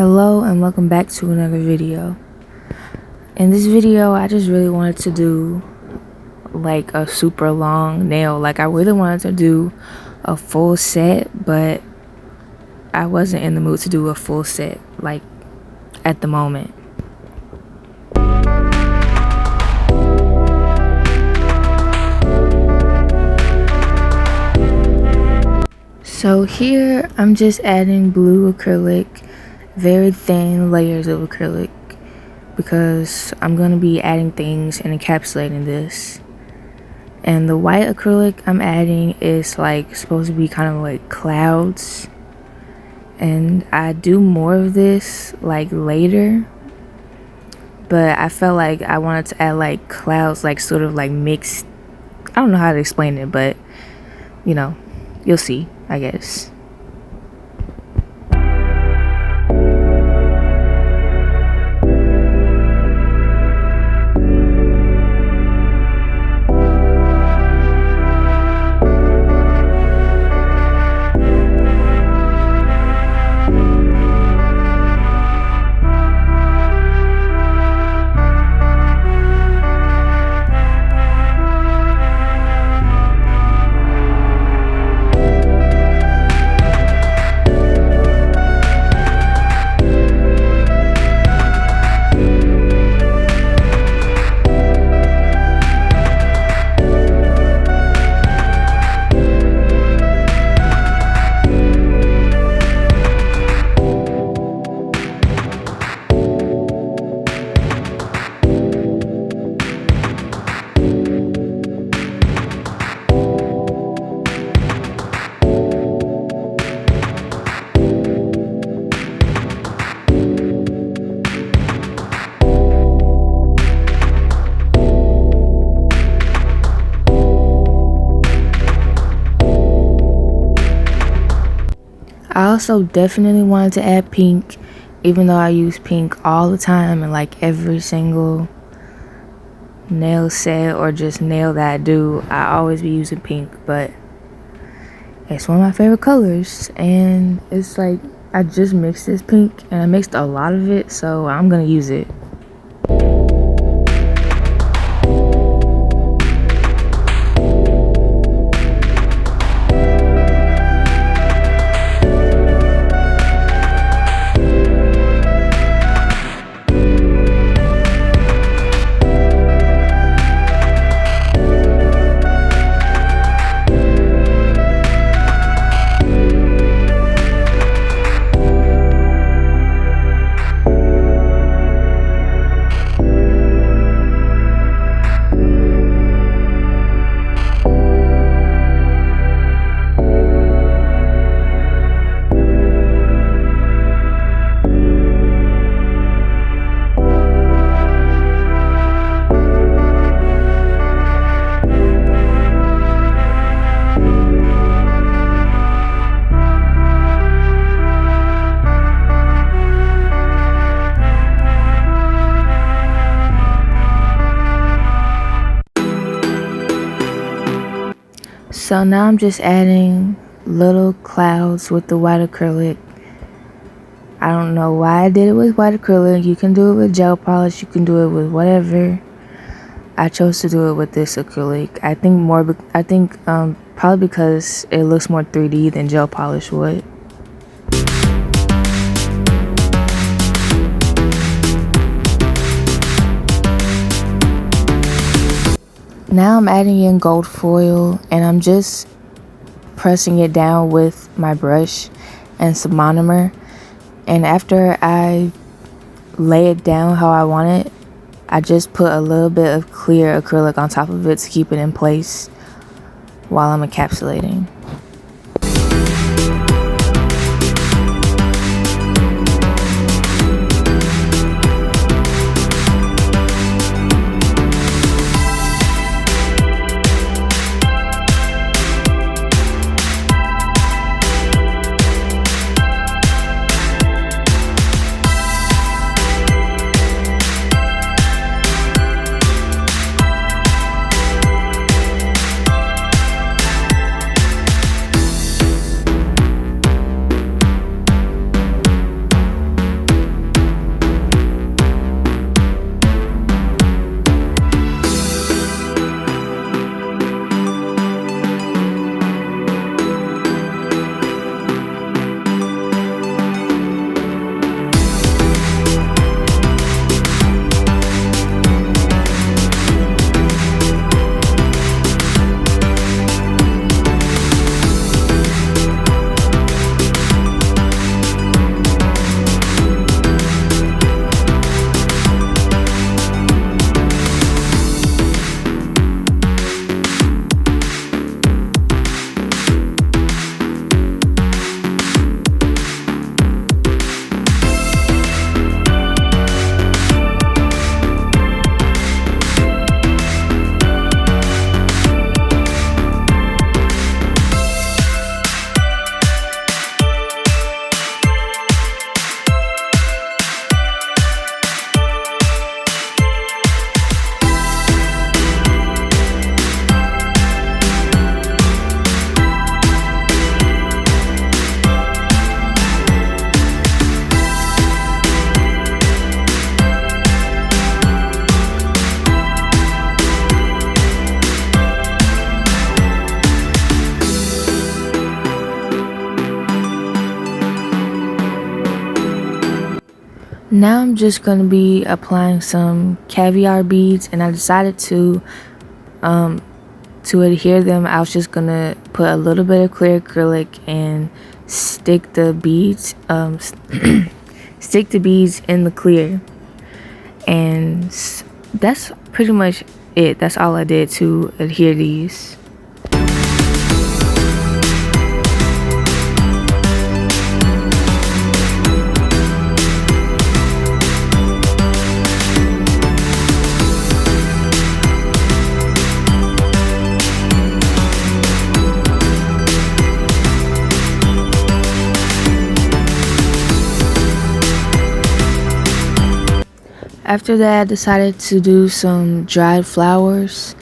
Hello and welcome back to another video. In this video, I just really wanted to do like a super long nail. Like I really wanted to do a full set, but I wasn't in the mood to do a full set like at the moment. So here I'm just adding blue acrylic, very thin layers of acrylic, because I'm going to be adding things and encapsulating this. And the white acrylic I'm adding is like supposed to be kind of like clouds, and I do more of this like later, but I felt like I wanted to add like clouds, like sort of like mixed. I don't know how to explain it, but you know, you'll see, I guess. I also definitely wanted to add pink, even though I use pink all the time and like every single nail set or just nail that I do, I always be using pink. But it's one of my favorite colors, and it's like I just mixed this pink and I mixed a lot of it, so I'm gonna use it. So now I'm just adding little clouds with the white acrylic. I don't know why I did it with white acrylic. You can do it with gel polish, you can do it with whatever. I chose to do it with this acrylic. I think probably because it looks more 3D than gel polish would. Now I'm adding in gold foil, and I'm just pressing it down with my brush and some monomer. And after I lay it down how I want it, I just put a little bit of clear acrylic on top of it to keep it in place while I'm encapsulating. Now I'm just going to be applying some caviar beads, and I decided to adhere them. I was just going to put a little bit of clear acrylic and stick the beads stick the beads in the clear, and that's pretty much it. That's all I did to adhere these. After that, I decided to do some dried flowers,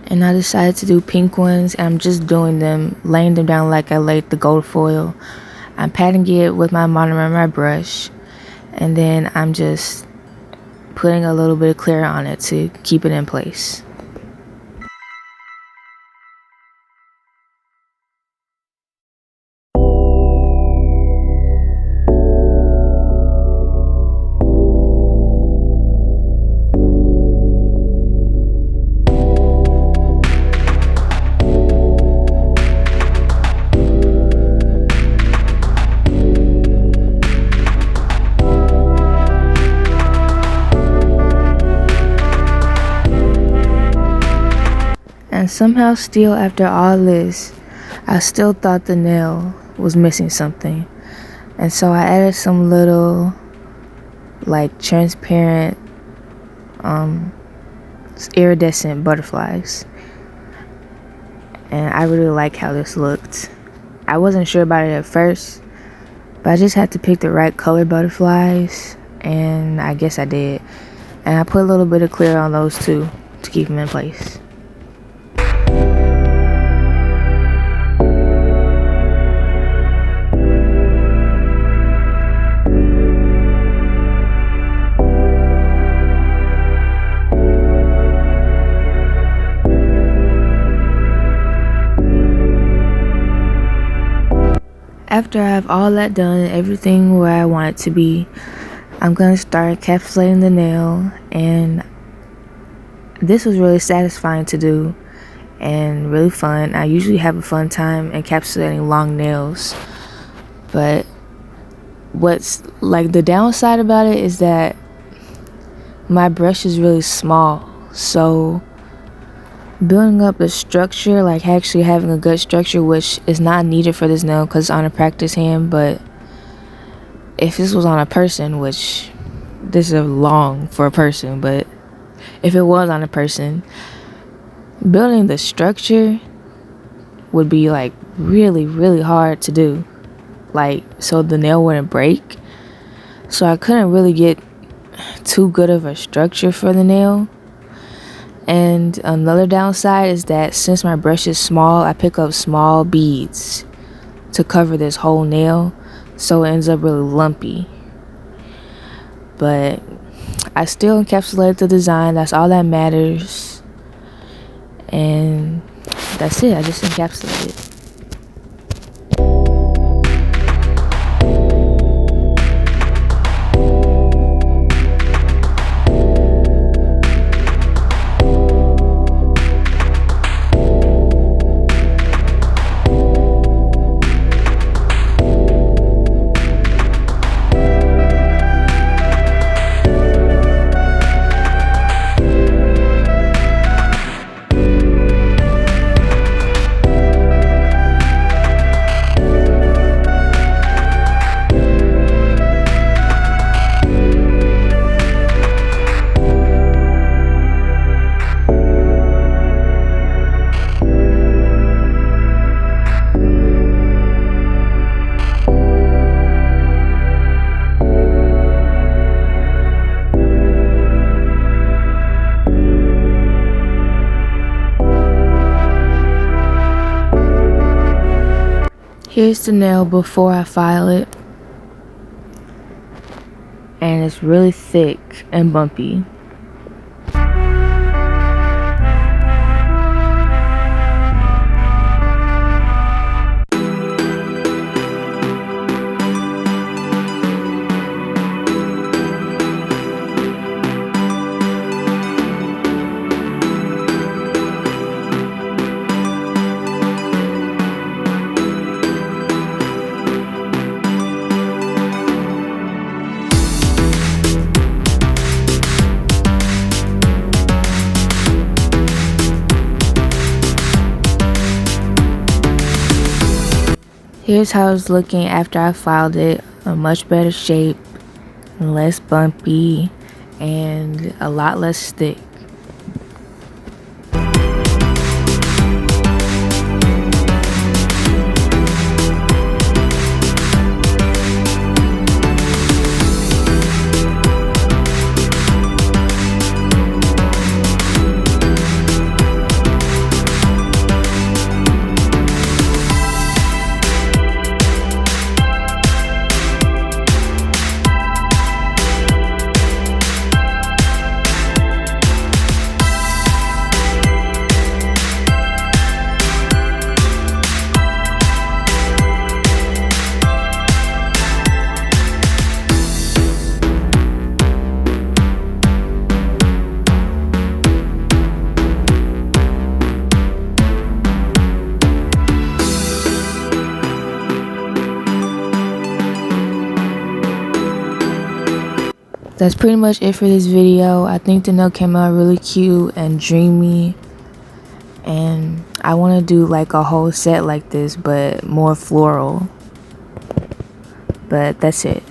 and I decided to do pink ones, and I'm just doing them, laying them down like I laid the gold foil. I'm patting it with my monomer and my brush, and then I'm just putting a little bit of clear on it to keep it in place. And somehow still, after all this, I still thought the nail was missing something. And so I added some little like transparent iridescent butterflies. And I really like how this looked. I wasn't sure about it at first, but I just had to pick the right color butterflies, and I guess I did. And I put a little bit of clear on those too to keep them in place. After I have all that done and everything where I want it to be, I'm going to start encapsulating the nail, and this was really satisfying to do and really fun. I usually have a fun time encapsulating long nails, but what's like the downside about it is that my brush is really small, so building up a structure, like actually having a good structure, which is not needed for this nail because it's on a practice hand, but if this was on a person, which this is long for a person, but if it was on a person, building the structure would be like really, really hard to do, like so the nail wouldn't break. So I couldn't really get too good of a structure for the nail. And another downside is that since my brush is small, I pick up small beads to cover this whole nail, so it ends up really lumpy. But I still encapsulated the design. That's all that matters. And that's it. I just encapsulated it. Here's the nail before I file it, and it's really thick and bumpy. Here's how it's looking after I filed it. A much better shape, less bumpy, and a lot less thick. That's pretty much it for this video. I think the note came out really cute and dreamy, and I want to do like a whole set like this but more floral. But that's it.